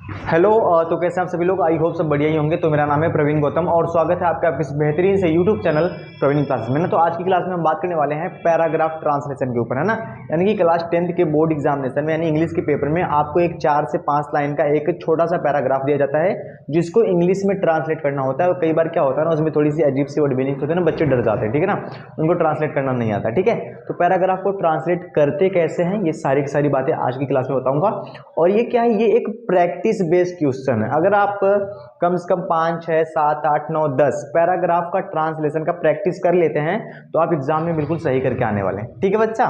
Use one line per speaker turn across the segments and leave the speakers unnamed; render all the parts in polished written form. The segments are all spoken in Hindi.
हेलो। तो कैसे आप सभी लोग, आई होप सब बढ़िया ही होंगे। तो मेरा नाम है प्रवीण गौतम और स्वागत है आपका आपके इस बेहतरीन से यूट्यूब चैनल प्रवीण क्लासेस में ना। तो आज की क्लास में हम बात करने वाले हैं पैराग्राफ ट्रांसलेशन के ऊपर, है ना। यानी कि क्लास 10th के बोर्ड एग्जामिनेशन में यानी इंग्लिश के पेपर में आपको एक 4 से 5 लाइन का एक छोटा सा पैराग्राफ दिया जाता है जिसको इंग्लिश में ट्रांसलेट करना होता है। और कई बार क्या होता है ना, उसमें थोड़ी सी अजीब सी वर्ड मीनिंग्स होते हैं ना, बच्चे डर जाते हैं, ठीक है ना, उनको ट्रांसलेट करना नहीं आता। ठीक है, तो पैराग्राफ को ट्रांसलेट करते कैसे हैं ये सारी की सारी बातें आज की क्लास में बताऊंगा। और ये क्या है, ये एक प्रैक्टिस बेस्ड क्वेश्चन है। अगर आप कम से कम 5, 6, 7, 8, 9, 10 पैराग्राफ का ट्रांसलेशन का प्रैक्टिस कर लेते हैं तो आप एग्जाम में बिल्कुल सही करके आने वाले हैं। ठीक है बच्चा,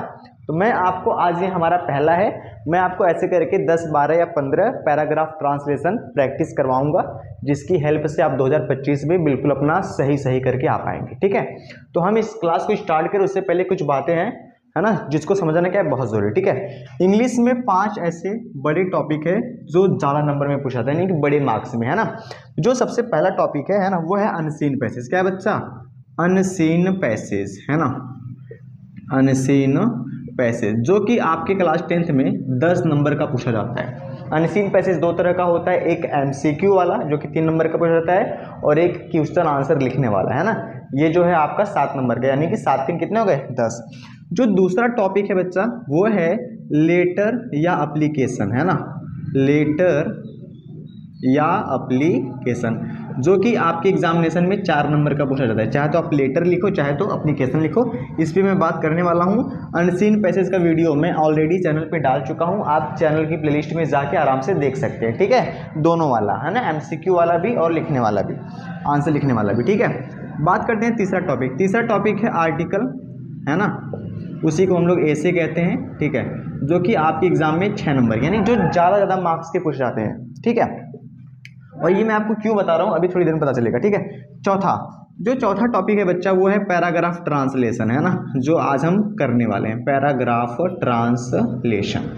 तो मैं आपको आज, ये हमारा पहला है, मैं आपको ऐसे करके 10, 12 या 15 पैराग्राफ ट्रांसलेशन प्रैक्टिस करवाऊंगा जिसकी हेल्प से आप 2025 में बिल्कुल अपना सही करके आ पाएंगे। ठीक है, तो हम इस क्लास को स्टार्ट करें उससे पहले कुछ बातें हैं, है ना, जिसको समझना क्या है बहुत जरूरी। ठीक है, इंग्लिश में 5 ऐसे बड़े टॉपिक है जो ज्यादा नंबर में पूछा था, यानी कि बड़े मार्क्स में, है ना। जो सबसे पहला टॉपिक है ना, वो है अनसीन पैसेज। क्या है बच्चा? अनसीन पैसेज, है ना, अनसीन पैसेज, जो कि आपके क्लास 10th में 10 नंबर का पूछा जाता है। अनसीन पैसेज 2 तरह का होता है, एक एमसीक्यू वाला जो कि 3 नंबर का पूछा जाता है और एक क्वेश्चन आंसर लिखने वाला, है ना। ये जो है आपका 7 नंबर का, यानी कि 7 3 कितने हो गए? 10। जो दूसरा टॉपिक है बच्चा वो है लेटर या एप्लीकेशन, है ना, लेटर या एप्लीकेशन, जो कि आपके एग्जामिनेशन में 4 नंबर का पूछा जाता है। चाहे तो आप लेटर लिखो चाहे तो एप्लीकेशन लिखो, इस पर मैं बात करने वाला हूँ। अनसीन पैसेज का वीडियो मैं ऑलरेडी चैनल पे डाल चुका हूँ, आप चैनल की प्लेलिस्ट में जाके आराम से देख सकते हैं। ठीक है, दोनों वाला, है ना, एमसीक्यू वाला भी और लिखने वाला भी, आंसर लिखने वाला भी। ठीक है, बात करते हैं तीसरा टॉपिक। तीसरा टॉपिक है आर्टिकल, है ना, उसी को हम लोग ऐसे कहते हैं। ठीक है, जो कि आपके एग्जाम में 6 नंबर, यानी जो ज़्यादा मार्क्स के पूछे जाते हैं। ठीक है, और ये मैं आपको क्यों बता रहा हूँ अभी थोड़ी देर में पता चलेगा। ठीक है, जो चौथा टॉपिक है बच्चा वो है पैराग्राफ ट्रांसलेशन, है ना, जो आज हम करने वाले हैं, पैराग्राफ ट्रांसलेशन।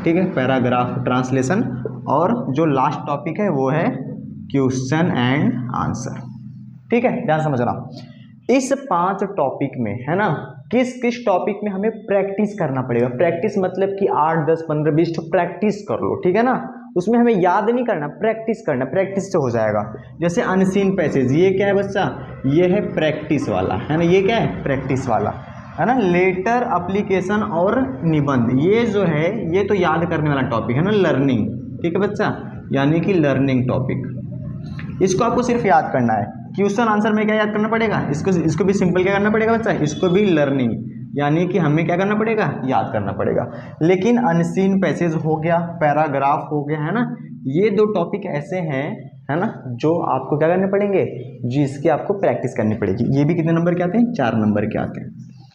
ठीक है, पैराग्राफ ट्रांसलेशन। और जो लास्ट टॉपिक है वो है क्वेश्चन एंड आंसर। ठीक है, ध्यान समझना, इस 5 टॉपिक में, है ना, किस किस टॉपिक में हमें प्रैक्टिस करना पड़ेगा। प्रैक्टिस मतलब कि 8, 10, 15, 20 तो प्रैक्टिस कर लो। ठीक है ना, उसमें हमें याद नहीं करना, प्रैक्टिस करना, प्रैक्टिस से हो जाएगा। जैसे अनसीन पैसेज, ये क्या है बच्चा? ये है प्रैक्टिस वाला, है ना, ये क्या है? प्रैक्टिस वाला, है ना। लेटर, एप्लीकेशन और निबंध, ये जो है ये तो याद करने वाला टॉपिक है ना, लर्निंग। ठीक है बच्चा, यानी कि लर्निंग टॉपिक, इसको आपको सिर्फ याद करना है। क्वेश्चन आंसर में क्या याद करना पड़ेगा? इसको भी सिंपल क्या करना पड़ेगा बच्चा? इसको भी लर्निंग, यानी कि हमें क्या करना पड़ेगा? याद करना पड़ेगा। लेकिन अनसीन पैसेज हो गया, पैराग्राफ हो गया, है ना, ये 2 टॉपिक ऐसे हैं, है ना, जो आपको क्या करने पड़ेंगे, जिसकी आपको प्रैक्टिस करनी पड़ेगी। ये भी कितने नंबर के आते हैं? 4 नंबर के आते हैं।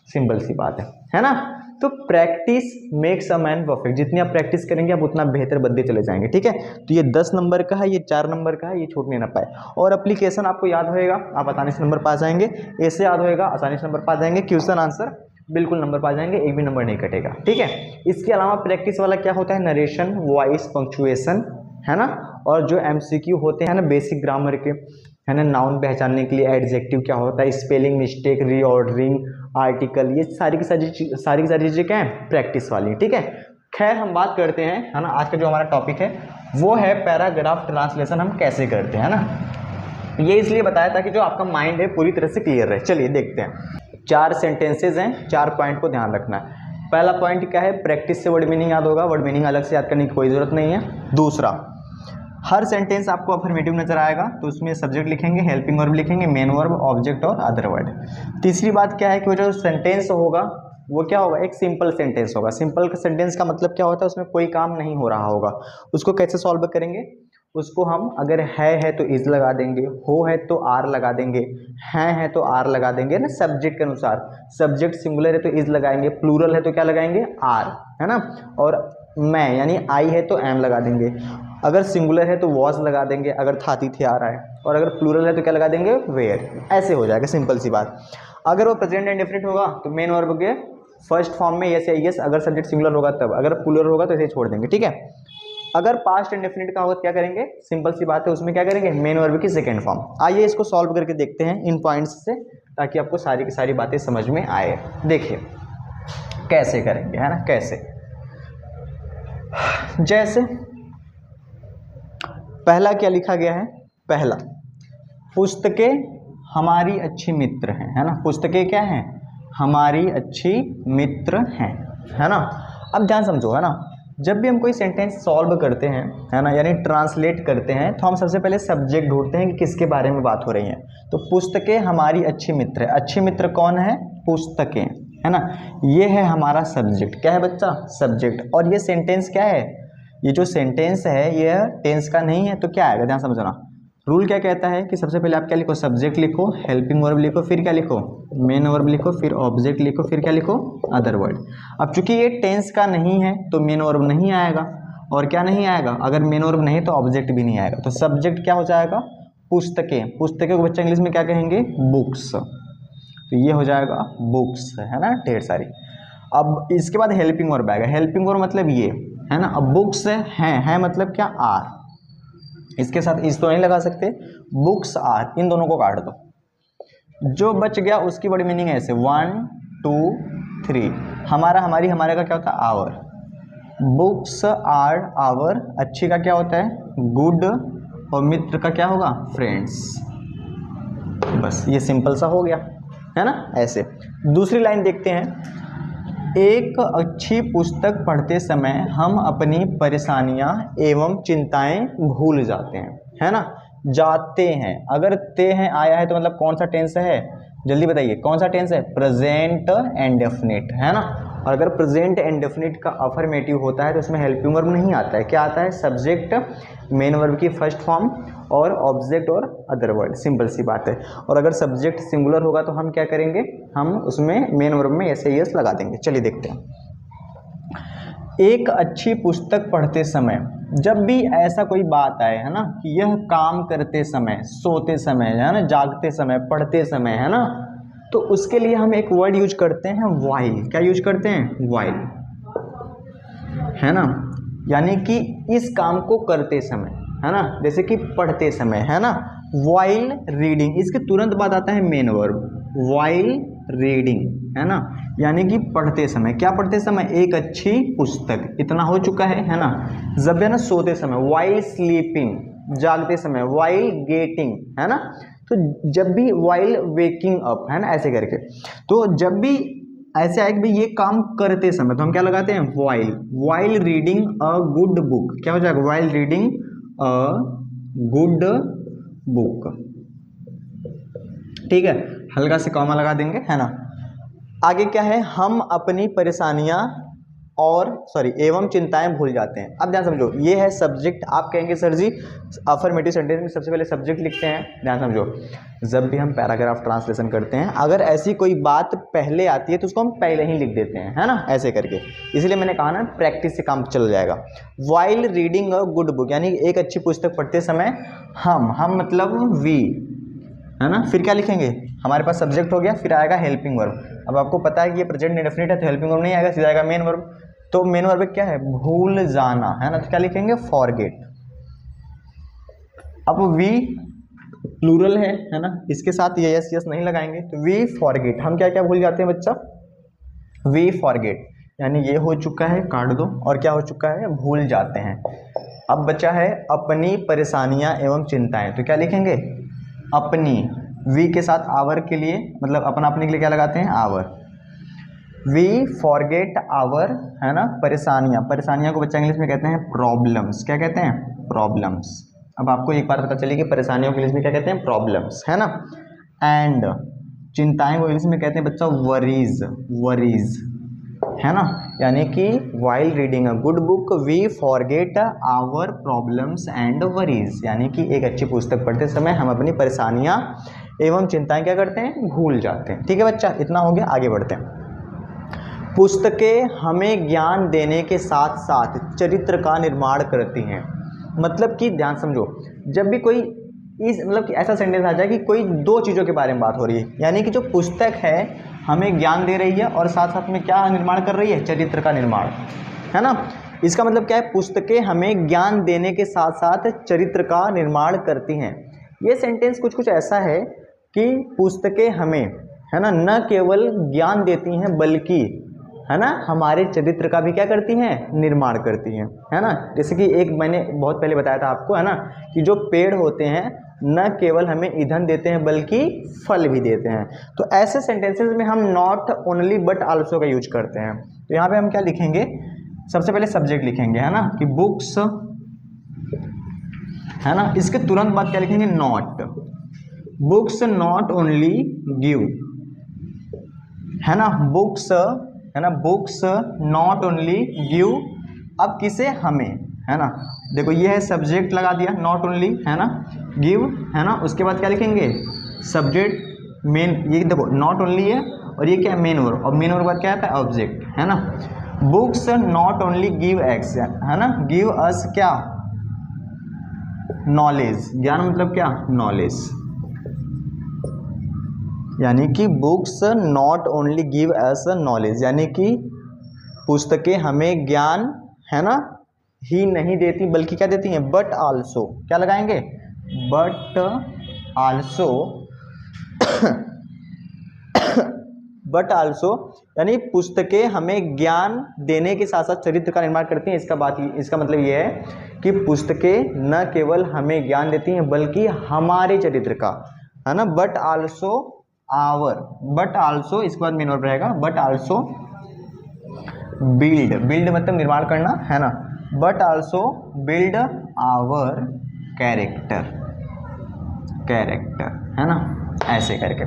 सिंपल सी बात है ना। तो practice makes a man perfect, जितनी आप प्रैक्टिस करेंगे आप उतना बेहतर बनते चले जाएंगे। ठीक है, तो ये 10 नंबर का है, ये 4 नंबर का है, ये छूटने ना पाए। और एप्लीकेशन आपको याद होएगा, आप आसानी से नंबर पा जाएंगे। ऐसे याद होएगा, आसानी से नंबर पा जाएंगे। क्वेश्चन आंसर बिल्कुल नंबर पा जाएंगे, एक भी नंबर नहीं कटेगा। ठीक है, इसके अलावा प्रैक्टिस वाला क्या होता है? नरेशन, वॉइस, पंक्चुएशन, है ना, और जो एमसीक्यू होते हैं ना बेसिक ग्रामर के, है ना, नाउन पहचानने के लिए एडजेक्टिव क्या होता है, स्पेलिंग मिस्टेक, रीऑर्डरिंग, आर्टिकल, ये सारी की सारी चीज़ें क्या है? प्रैक्टिस वाली। ठीक है, खैर हम बात करते हैं, है ना, आज का जो हमारा टॉपिक है वो है पैराग्राफ ट्रांसलेशन हम कैसे करते हैं, ना। ये इसलिए बताया था कि जो आपका माइंड है पूरी तरह से क्लियर रहे। चलिए देखते हैं, 4 सेंटेंसेज हैं, 4 पॉइंट को ध्यान रखना है। पहला पॉइंट क्या है? प्रैक्टिस से वर्ड मीनिंग याद होगा, वर्ड मीनिंग अलग से याद करने की कोई जरूरत नहीं है। दूसरा, हर सेंटेंस आपको अफर्मेटिव नजर आएगा तो उसमें सब्जेक्ट लिखेंगे, हेल्पिंग वर्ब लिखेंगे, मेन वर्ब, ऑब्जेक्ट और अदर वर्ड। तीसरी बात क्या है कि वो जो सेंटेंस होगा वो क्या होगा? एक सिंपल सेंटेंस होगा। सिंपल सेंटेंस का मतलब क्या होता है? उसमें कोई काम नहीं हो रहा होगा। उसको कैसे सॉल्व करेंगे? उसको हम अगर है तो इज लगा देंगे, हो है तो आर लगा देंगे, है तो आर लगा देंगे ना, सब्जेक्ट के अनुसार। सब्जेक्ट सिंगुलर है तो इज लगाएंगे, प्लूरल है तो क्या लगाएंगे? आर, है ना। और मैं यानी आई है तो एम लगा देंगे, अगर सिंगुलर है तो वॉज लगा देंगे, अगर था थे आ रहा है, और अगर प्लूरल है तो क्या लगा देंगे? वेयर। ऐसे हो जाएगा, सिंपल सी बात। अगर वो प्रेजेंट इंडेफिनिट होगा तो मेन वर्ब के फर्स्ट फॉर्म में यस या यस, अगर सब्जेक्ट सिंगुलर होगा तब, अगर प्लूरल होगा तो इसे छोड़ देंगे। ठीक है, अगर पास्ट इंडेफिनिट का होगा तो क्या करेंगे? सिंपल सी बात है, उसमें क्या करेंगे? मेन वर्ब की सेकंड फॉर्म। आइए इसको सॉल्व करके देखते हैं इन पॉइंट्स से, ताकि आपको सारी की सारी बातें समझ में आए। देखिए कैसे करेंगे, है ना, कैसे। जैसे पहला क्या लिखा गया है, पहला पुस्तकें हमारी अच्छी मित्र हैं, है ना। पुस्तकें क्या हैं, हमारी अच्छी मित्र हैं, है ना। अब ध्यान समझो, है ना, जब भी हम कोई सेंटेंस सॉल्व करते हैं, है ना, यानी ट्रांसलेट करते हैं, तो हम सबसे पहले सब्जेक्ट ढूंढते हैं कि किसके बारे में बात हो रही है। तो पुस्तकें हमारी अच्छी मित्र है, अच्छी मित्र कौन है, पुस्तकें, है ना। ये है हमारा सब्जेक्ट, क्या है बच्चा, सब्जेक्ट। और ये सेंटेंस क्या है, ये जो सेंटेंस है ये टेंस का नहीं है, तो क्या आएगा, ध्यान समझना। रूल क्या कहता है कि सबसे पहले आप क्या लिखो, सब्जेक्ट लिखो, हेल्पिंग वर्ब लिखो, फिर क्या लिखो, मेन वर्ब लिखो, फिर ऑब्जेक्ट लिखो, फिर क्या लिखो, अदर वर्ड। अब चूंकि ये टेंस का नहीं है तो मेन वर्ब नहीं आएगा, और क्या नहीं आएगा, अगर मेन वर्ब नहीं तो ऑब्जेक्ट भी नहीं आएगा। तो सब्जेक्ट क्या हो जाएगा, पुस्तकें। पुस्तकें को बच्चा इंग्लिश में क्या कहेंगे, बुक्स। तो ये हो जाएगा बुक्स, है ना, ढेर सारी। अब इसके बाद हेल्पिंग वर्ब आएगा। हेल्पिंग वर्ब मतलब ये, है ना। अब बुक्स है मतलब क्या, आर। इसके साथ इस तो नहीं लगा सकते, बुक्स आर, इन दोनों को काट दो। जो बच गया उसकी बड़ी मीनिंग है ऐसे, 1 2 3। हमारा, हमारी, हमारे का क्या होता है, आवर। बुक्स आर आवर, अच्छी का क्या होता है, गुड, और मित्र का क्या होगा, फ्रेंड्स। बस ये सिंपल सा हो गया, है ना। ऐसे दूसरी लाइन देखते हैं। एक अच्छी पुस्तक पढ़ते समय हम अपनी परेशानियां एवं चिंताएं भूल जाते हैं, है ना। जाते हैं, अगर ते हैं आया है तो मतलब कौन सा टेंस है, जल्दी बताइए कौन सा टेंस है, प्रेजेंट इंडेफिनिट, है ना। और अगर प्रेजेंट इंडेफिनिट का अफर्मेटिव होता है तो इसमें हेल्पिंग वर्ब नहीं आता है, क्या आता है, सब्जेक्ट, मेन वर्ब की फर्स्ट फॉर्म, और ऑब्जेक्ट और अदर वर्ड। सिंपल सी बात है। और अगर सब्जेक्ट सिंगुलर होगा तो हम क्या करेंगे, हम उसमें मेन वर्ब में ऐसे यस लगा देंगे। चलिए देखते हैं। एक अच्छी पुस्तक पढ़ते समय, जब भी ऐसा कोई बात आए, है ना, कि यह काम करते समय, सोते समय, है ना, जागते समय, पढ़ते समय, है ना, तो उसके लिए हम एक वर्ड यूज करते हैं, वाइल। क्या यूज करते हैं, वाइल, है ना। यानी कि इस काम को करते समय, है ना, जैसे कि पढ़ते समय, है ना। वाइल रीडिंग, इसके तुरंत बाद आता है मेन वर्ब, वाइल रीडिंग, है ना, यानी कि पढ़ते समय। क्या पढ़ते समय, एक अच्छी पुस्तक, इतना हो चुका है ना। जब है ना सोते समय, वाइल स्लीपिंग, जागते समय, वाइल गेटिंग, है ना। तो जब भी वाइल वेकिंग अप, है ना, ऐसे करके। तो जब भी ऐसे आए कि भाई ये काम करते समय, तो हम क्या लगाते हैं, while. While reading a good book, क्या हो जाएगा, while reading a good book, ठीक है। हल्का से कॉमा लगा देंगे, है ना। आगे क्या है, हम अपनी परेशानियां और एवं चिंताएं भूल जाते हैं। अब ध्यान समझो, ये है सब्जेक्ट। आप कहेंगे सर जी अफर्मेटिव सेंटेंस में सबसे पहले सब्जेक्ट लिखते हैं। ध्यान समझो, जब भी हम पैराग्राफ ट्रांसलेशन करते हैं, अगर ऐसी कोई बात पहले आती है तो उसको हम पहले ही लिख देते हैं, है ना, ऐसे करके। इसलिए मैंने कहा ना, प्रैक्टिस से काम चल जाएगा। While reading a good book, यानी एक अच्छी पुस्तक पढ़ते समय हम मतलब वी, है ना। फिर क्या लिखेंगे, हमारे पास सब्जेक्ट हो गया, फिर आएगा हेल्पिंग वर्ब। अब आपको पता है कि ये प्रेजेंट इंडेफिनिट है तो हेल्पिंग वर्ब नहीं आएगा, सीधा आएगा मेन वर्ब। तो मेन वर्ब क्या है, भूल जाना, है ना। तो क्या लिखेंगे, फॉरगेट। अब वी प्लूरल है ना, इसके साथ ये यस यस नहीं लगाएंगे, तो वी फॉरगेट। हम क्या क्या भूल जाते हैं बच्चा, वी फॉरगेट, यानी ये हो चुका है, काट दो। और क्या हो चुका है, भूल जाते हैं। अब बचा है अपनी परेशानियां एवं चिंताएं, तो क्या लिखेंगे, अपनी। वी के साथ आवर के लिए, मतलब अपना, अपने के लिए क्या लगाते हैं, आवर। वी फॉरगेट आवर, है ना, परेशानियां। परेशानियां को बच्चा इंग्लिश में कहते हैं प्रॉब्लम्स। क्या कहते हैं, प्रॉब्लम्स। अब आपको एक बार पता चली कि परेशानियों को इंग्लिश में क्या कहते हैं, प्रॉब्लम्स, है ना। एंड चिंताएं को इंग्लिश में कहते हैं बच्चा वरीज, वरीज, है ना। यानी कि while reading a good book we forget our problems and worries, यानी कि एक अच्छी पुस्तक पढ़ते समय हम अपनी परेशानियां एवं चिंताएं क्या करते हैं, भूल जाते हैं। ठीक है बच्चा, इतना हो गया, आगे बढ़ते हैं। पुस्तकें हमें ज्ञान देने के साथ साथ चरित्र का निर्माण करती हैं। मतलब कि ध्यान समझो, जब भी कोई इस मतलब कि ऐसा सेंटेंस आ जाए कि कोई दो चीज़ों के बारे में बात हो रही है, यानी कि जो पुस्तक है हमें ज्ञान दे रही है और साथ साथ में क्या निर्माण कर रही है, चरित्र का निर्माण, है ना। इसका मतलब क्या है, पुस्तकें हमें ज्ञान देने के साथ साथ चरित्र का निर्माण करती हैं। ये सेंटेंस कुछ कुछ ऐसा है कि पुस्तकें हमें, है ना, न केवल ज्ञान देती हैं बल्कि है ना, हमारे चरित्र का भी क्या करती हैं, निर्माण करती हैं, है ना। जैसे कि एक मैंने बहुत पहले बताया था आपको, है ना, कि जो पेड़ होते हैं न केवल हमें ईंधन देते हैं बल्कि फल भी देते हैं। तो ऐसे सेंटेंसेस में हम नॉट ओनली बट आल्सो का यूज करते हैं। तो यहाँ पे हम क्या लिखेंगे, सबसे पहले सब्जेक्ट लिखेंगे, है ना, कि बुक्स, है ना। इसके तुरंत बाद क्या लिखेंगे, not, books not only give, है ना, बुक्स, है ना, बुक्स नॉट ओनली गिव, अब किसे, हमें, है ना। देखो ये है सब्जेक्ट लगा दिया, नॉट ओनली, है ना, गिव, है ना। उसके बाद क्या लिखेंगे, सब्जेक्ट मेन, ये देखो नॉट ओनली है और ये क्या है, मेन वर्ब, और मेन वर्ब बाद क्या आता है, ऑब्जेक्ट, है ना। Books not only give x, है ना, गिव अस क्या, नॉलेज, ज्ञान मतलब क्या, नॉलेज, यानी कि books not only give us knowledge, यानी कि पुस्तकें हमें ज्ञान, है ना, ही नहीं देती बल्कि क्या देती हैं, बट आल्सो, क्या लगाएंगे, बट आल्सो, बट आल्सो, यानी पुस्तकें हमें ज्ञान देने के साथ साथ चरित्र का निर्माण करती हैं। इसका मतलब ये है कि पुस्तकें न केवल हमें ज्ञान देती हैं बल्कि हमारे चरित्र का, है ना, but also our, but also, इसके बाद मेन वर्ब रहेगा, बट आल्सो बिल्ड, बिल्ड मतलब निर्माण करना, है ना, but also build our character, character, है ना, ऐसे करके।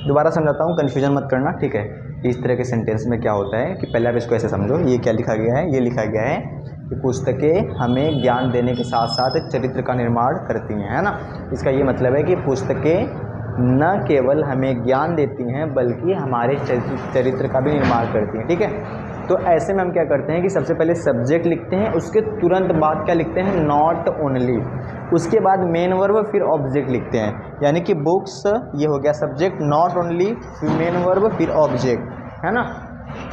दोबारा समझाता हूँ, कन्फ्यूजन मत करना, ठीक है। इस तरह के सेंटेंस में क्या होता है कि पहले आप इसको ऐसे समझो, ये क्या लिखा गया है, ये लिखा गया है कि पुस्तकें हमें ज्ञान देने के साथ साथ चरित्र का निर्माण करती हैं, है ना। इसका ये मतलब है कि पुस्तकें न केवल हमें ज्ञान देती हैं बल्कि हमारे चरित्र का भी निर्माण करती हैं, ठीक है। तो ऐसे में हम क्या करते हैं कि सबसे पहले सब्जेक्ट लिखते हैं, उसके तुरंत बाद क्या लिखते हैं, नॉट ओनली, उसके बाद मेन वर्ब, फिर ऑब्जेक्ट लिखते हैं, यानी कि बुक्स, ये हो गया सब्जेक्ट, नॉट ओनली, फिर मेन वर्ब, फिर ऑब्जेक्ट, है ना।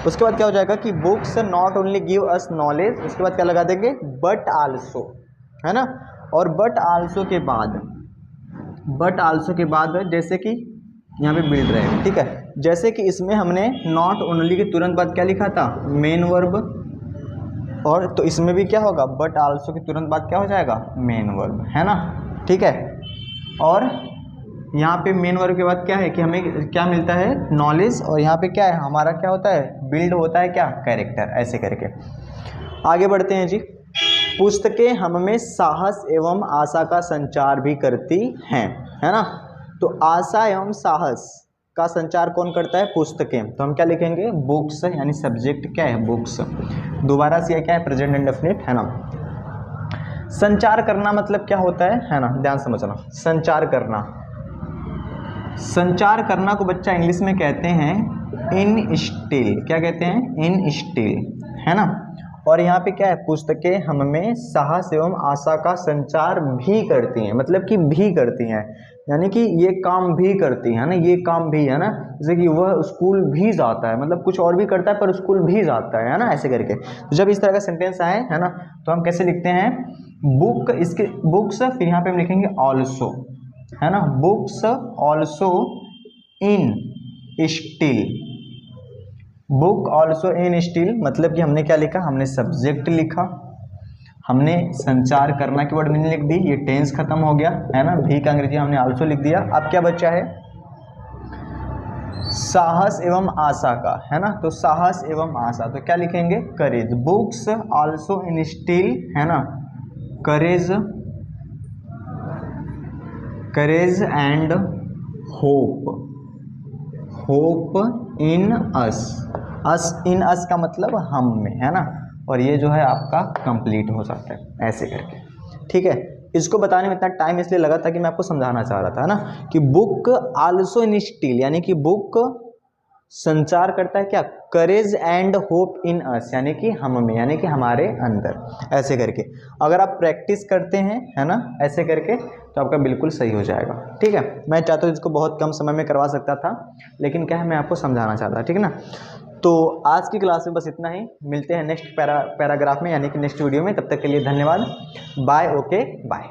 उसके बाद क्या हो जाएगा कि books not only give us knowledge, उसके बाद क्या लगा देंगे, बट आल्सो, है ना। और बट आल्सो के बाद, बट आल्सो के बाद जैसे कि यहाँ पे बिल्ड रहेगा, ठीक है। जैसे कि इसमें हमने नॉट ओनली के तुरंत बाद क्या लिखा था, मेन वर्ब, और तो इसमें भी क्या होगा, बट आल्सो के तुरंत बाद क्या हो जाएगा, मेन वर्ब, है ना, ठीक है। और यहाँ पे मेन वर्ब के बाद क्या है कि हमें क्या मिलता है, नॉलेज, और यहाँ पे क्या है, हमारा क्या होता है, बिल्ड होता है क्या, कैरेक्टर, ऐसे करके आगे बढ़ते हैं जी। पुस्तकें हम में साहस एवं आशा का संचार भी करती हैं, है ना। तो आशा एवं साहस का संचार कौन करता है, पुस्तकें। तो हम क्या लिखेंगे, बुक्स, यानी सब्जेक्ट क्या है, बुक्स, दोबारा से क्या है, प्रेजेंट इंडेफिनिट, है ना। संचार करना मतलब क्या होता है ना, ध्यान समझना। संचार करना, संचार करना को बच्चा इंग्लिश में कहते हैं इनस्टिल, क्या कहते हैं, इनस्टिल, है ना। और यहाँ पे क्या है, पुस्तकें हम में साहस एवं आशा का संचार भी करती हैं, मतलब कि भी करती हैं, यानी कि ये काम भी करती है ना, ये काम भी, है ना। जैसे कि वह स्कूल भी जाता है, मतलब कुछ और भी करता है पर स्कूल भी जाता है ना, ऐसे करके। तो जब इस तरह का सेंटेंस आए, है ना, तो हम कैसे लिखते हैं, बुक, इसके बुक्स, फिर यहाँ पे हम लिखेंगे ऑल्सो, है ना, books also in still, book also in still, मतलब कि हमने क्या लिखा, हमने सब्जेक्ट लिखा, हमने संचार करना की वर्ड मीनिंग लिख दी, ये टेंस खत्म हो गया, है ना, भी का अंग्रेजी हमने ऑल्सो लिख दिया। अब क्या बचा है, साहस एवं आशा का, है ना। तो साहस एवं आशा, तो क्या लिखेंगे, courage, books also in still, है ना, courage, courage and hope, hope in us, us, in us का मतलब हम में, है ना। और ये जो है आपका कंप्लीट हो जाता है ऐसे करके, ठीक है। इसको बताने में इतना टाइम इसलिए लगा था कि मैं आपको समझाना चाह रहा था, है ना, कि बुक आल्सो इन स्टिल, यानी कि बुक संचार करता है क्या, करेज एंड होप इन अस, यानी कि हम में, यानी कि हमारे अंदर, ऐसे करके। अगर आप प्रैक्टिस करते हैं, है ना, ऐसे करके, तो आपका बिल्कुल सही हो जाएगा, ठीक है। मैं चाहता हूँ इसको बहुत कम समय में करवा सकता था, लेकिन क्या है, मैं आपको समझाना चाहता था, ठीक है ना। तो आज की क्लास में बस इतना ही, मिलते हैं नेक्स्ट पैराग्राफ में, यानी कि नेक्स्ट वीडियो में। तब तक के लिए धन्यवाद, बाय, ओके बाय।